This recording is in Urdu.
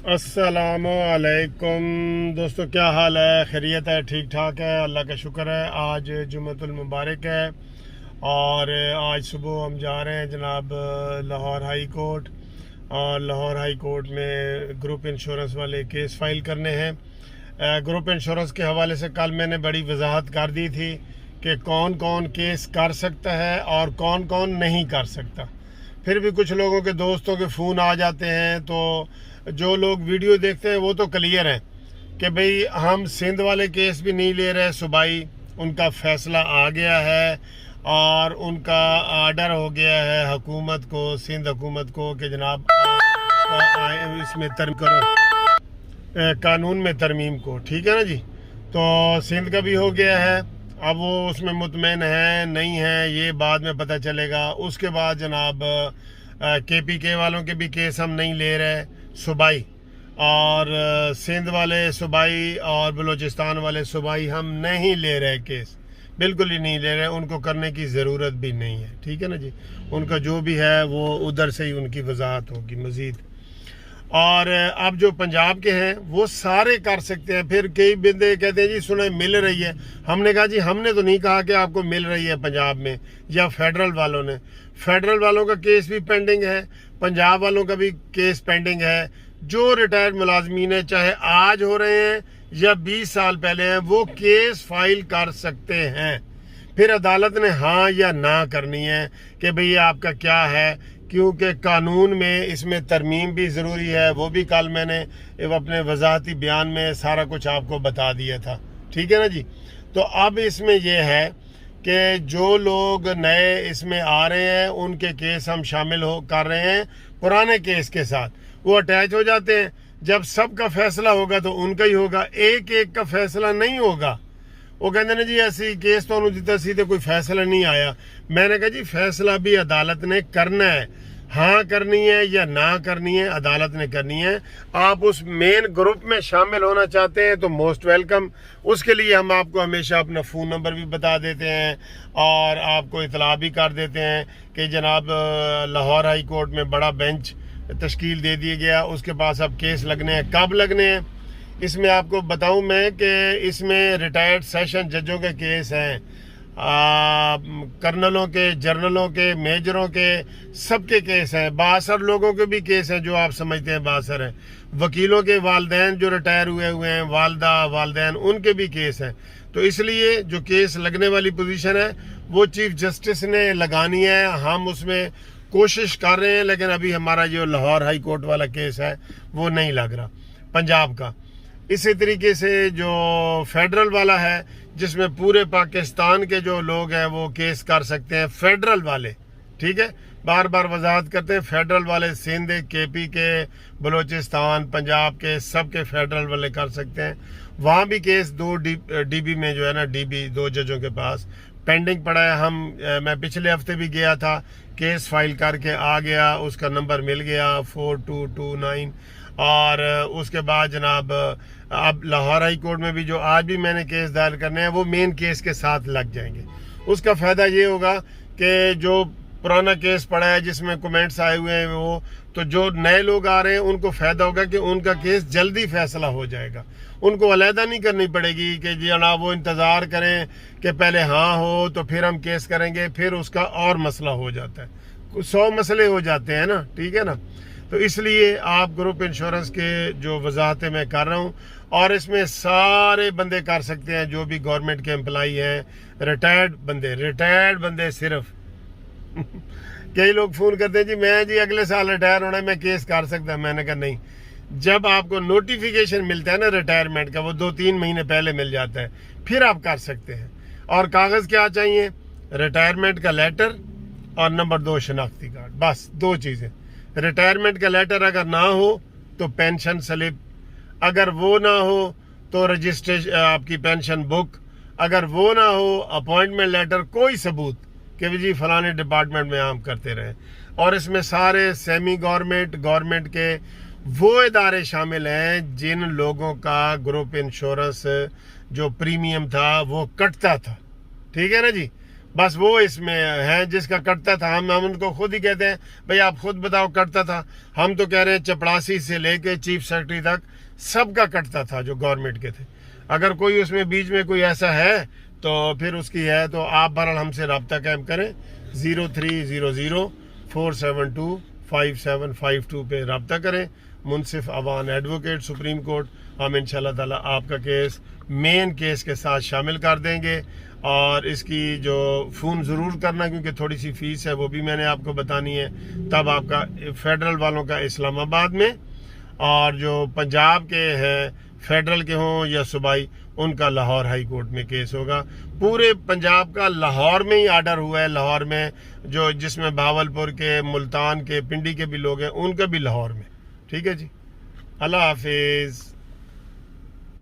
السلام علیکم دوستو، کیا حال ہے؟ خیریت ہے؟ ٹھیک ٹھاک ہے، اللہ کا شکر ہے۔ آج جمعۃ المبارک ہے اور آج صبح ہم جا رہے ہیں جناب لاہور ہائی کورٹ، اور لاہور ہائی کورٹ میں گروپ انشورنس والے کیس فائل کرنے ہیں۔ گروپ انشورنس کے حوالے سے کل میں نے بڑی وضاحت کر دی تھی کہ کون کون کیس کر سکتا ہے اور کون کون نہیں کر سکتا۔ پھر بھی کچھ لوگوں کے دوستوں کے فون آ جاتے ہیں، تو جو لوگ ویڈیو دیکھتے ہیں وہ تو کلیئر ہیں کہ بھئی ہم سندھ والے کیس بھی نہیں لے رہے۔ صوبائی ان کا فیصلہ آ گیا ہے اور ان کا آرڈر ہو گیا ہے حکومت کو، سندھ حکومت کو، کہ جناب اس میں ترمیم کرو، قانون میں ترمیم کو، ٹھیک ہے نا جی۔ تو سندھ کا بھی ہو گیا ہے، اب وہ اس میں مطمئن ہے نہیں ہے یہ بعد میں پتہ چلے گا۔ اس کے بعد جناب کے پی کے والوں کے بھی کیس ہم نہیں لے رہے صوبائی، اور سندھ والے صوبائی اور بلوچستان والے صوبائی ہم نہیں لے رہے کیس، بالکل ہی نہیں لے رہے، ان کو کرنے کی ضرورت بھی نہیں ہے، ٹھیک ہے نا جی۔ ان کا جو بھی ہے وہ ادھر سے ہی ان کی وضاحت ہوگی مزید۔ اور اب جو پنجاب کے ہیں وہ سارے کر سکتے ہیں۔ پھر کئی بندے کہتے ہیں جی سنیں مل رہی ہے، ہم نے کہا جی ہم نے تو نہیں کہا کہ آپ کو مل رہی ہے پنجاب میں، یا فیڈرل والوں نے۔ فیڈرل والوں کا کیس بھی پینڈنگ ہے، پنجاب والوں کا بھی کیس پینڈنگ ہے۔ جو ریٹائرڈ ملازمین ہیں، چاہے آج ہو رہے ہیں یا 20 سال پہلے ہیں، وہ کیس فائل کر سکتے ہیں۔ پھر عدالت نے ہاں یا نہ کرنی ہے کہ بھئی آپ کا کیا ہے، کیونکہ قانون میں اس میں ترمیم بھی ضروری ہے۔ وہ بھی کل میں نے اپنے وضاحتی بیان میں سارا کچھ آپ کو بتا دیا تھا، ٹھیک ہے نا جی۔ تو اب اس میں یہ ہے کہ جو لوگ نئے اس میں آ رہے ہیں ان کے کیس ہم شامل کر رہے ہیں پرانے کیس کے ساتھ، وہ اٹیچ ہو جاتے ہیں۔ جب سب کا فیصلہ ہوگا تو ان کا ہی ہوگا، ایک ایک کا فیصلہ نہیں ہوگا۔ وہ کہتے ہیں جی ایسی کیس تو انہوں دیتا سی تو کوئی فیصلہ نہیں آیا۔ میں نے کہا جی فیصلہ بھی عدالت نے کرنا ہے، ہاں کرنی ہے یا نہ کرنی ہے عدالت نے کرنی ہے۔ آپ اس مین گروپ میں شامل ہونا چاہتے ہیں تو موسٹ ویلکم۔ اس کے لیے ہم آپ کو ہمیشہ اپنا فون نمبر بھی بتا دیتے ہیں اور آپ کو اطلاع بھی کر دیتے ہیں کہ جناب لاہور ہائی کورٹ میں بڑا بینچ تشکیل دے دیا گیا، اس کے پاس اب کیس لگنے ہیں، کب لگنے ہیں۔ اس میں آپ کو بتاؤں میں کہ اس میں ریٹائرڈ سیشن ججوں کے کیس ہیں، کرنلوں کے، جرنلوں کے، میجروں کے، سب کے کیس ہیں۔ باثر لوگوں کے بھی کیس ہیں جو آپ سمجھتے ہیں باثر ہیں۔ وکیلوں کے والدین جو ریٹائر ہوئے ہیں، والدہ والدین، ان کے بھی کیس ہیں۔ تو اس لیے جو کیس لگنے والی پوزیشن ہے وہ چیف جسٹس نے لگانی ہے۔ ہم اس میں کوشش کر رہے ہیں، لیکن ابھی ہمارا جو لاہور ہائی کورٹ والا کیس ہے وہ نہیں لگ رہا پنجاب کا۔ اسی طریقے سے جو فیڈرل والا ہے جس میں پورے پاکستان کے جو لوگ ہیں وہ کیس کر سکتے ہیں، فیڈرل والے، ٹھیک ہے، بار بار وضاحت کرتے ہیں، فیڈرل والے سندھ کے پی کے، بلوچستان، پنجاب کے، سب کے فیڈرل والے کر سکتے ہیں۔ وہاں بھی کیس دو ڈی بی میں جو ہے نا، ڈی بی دو ججوں کے پاس پینڈنگ پڑا ہے۔ میں پچھلے ہفتے بھی گیا تھا، کیس فائل کر کے آ گیا، اس کا نمبر مل گیا 4229، اور اس کے بعد جناب اب لاہور ہائی کورٹ میں بھی جو آج بھی میں نے کیس دائر کرنے ہیں وہ مین کیس کے ساتھ لگ جائیں گے۔ اس کا فائدہ یہ ہوگا کہ جو پرانا کیس پڑا ہے جس میں کومنٹس آئے ہوئے ہیں، وہ تو جو نئے لوگ آ رہے ہیں ان کو فائدہ ہوگا کہ ان کا کیس جلدی فیصلہ ہو جائے گا، ان کو علیحدہ نہیں کرنی پڑے گی کہ جی جناب وہ انتظار کریں کہ پہلے ہاں ہو تو پھر ہم کیس کریں گے، پھر اس کا اور مسئلہ ہو جاتا ہے، 100 مسئلے ہو جاتے ہیں نا، ٹھیک ہے نا۔ تو اس لیے آپ گروپ انشورنس کے جو وضاحتیں میں کر رہا ہوں، اور اس میں سارے بندے کر سکتے ہیں جو بھی گورنمنٹ کے امپلائی ہیں، ریٹائرڈ بندے صرف۔ کئی لوگ فون کرتے ہیں جی اگلے سال ریٹائر ہونا ہے، میں کیس کر سکتا ہوں۔ میں نے کہا نہیں، جب آپ کو نوٹیفیکیشن ملتا ہے نا ریٹائرمنٹ کا، وہ 2-3 مہینے پہلے مل جاتا ہے، پھر آپ کر سکتے ہیں۔ اور کاغذ کیا چاہیے؟ ریٹائرمنٹ کا لیٹر اور نمبر 2 شناختی کارڈ، بس 2 چیزیں۔ ریٹائرمنٹ کا لیٹر اگر نہ ہو تو پینشن سلپ، اگر وہ نہ ہو تو رجسٹریشن آپ کی پینشن بک، اگر وہ نہ ہو اپوائنٹمنٹ لیٹر، کوئی ثبوت کہ جی فلانے ڈپارٹمنٹ میں عام کرتے رہے۔ اور اس میں سارے سیمی گورنمنٹ کے وہ ادارے شامل ہیں جن لوگوں کا گروپ انشورنس جو پریمیم تھا وہ کٹتا تھا، ٹھیک ہے نا جی، بس وہ اس میں ہیں جس کا کٹتا تھا. ہم ان کو خود ہی کہتے ہیں بھئی آپ خود بتاؤ کٹتا تھا. ہم تو کہہ رہے ہیں چپڑاسی سے لے کے چیف سیکرٹری تک سب کا کٹتا تھا جو گورنمنٹ کے تھے. اگر کوئی اس میں بیچ میں کوئی ایسا ہے تو پھر اس کی ہے تو آپ بہرحال ہم سے رابطہ قائم کریں. 03004725 پہ رابطہ کریں. منصف اوان ایڈوکیٹ سپریم کورٹ. ہم انشاءاللہ تعالی آپ کا کیس مین کیس کے ساتھ شامل کر دیں گے. اور اس کی جو فون ضرور کرنا کیونکہ تھوڑی سی فیس ہے وہ بھی میں نے آپ کو بتانی ہے. تب آپ کا فیڈرل والوں کا اسلام آباد میں اور جو پنجاب کے ہیں فیڈرل کے ہوں یا صوبائی ان کا لاہور ہائی کورٹ میں کیس ہوگا. پورے پنجاب کا لاہور میں ہی آرڈر ہوا ہے. لاہور میں جو جس میں بھاولپور کے ملتان کے پنڈی کے بھی لوگ ہیں ان کا بھی لاہور میں. ٹھیک ہے جی. اللہ حافظ.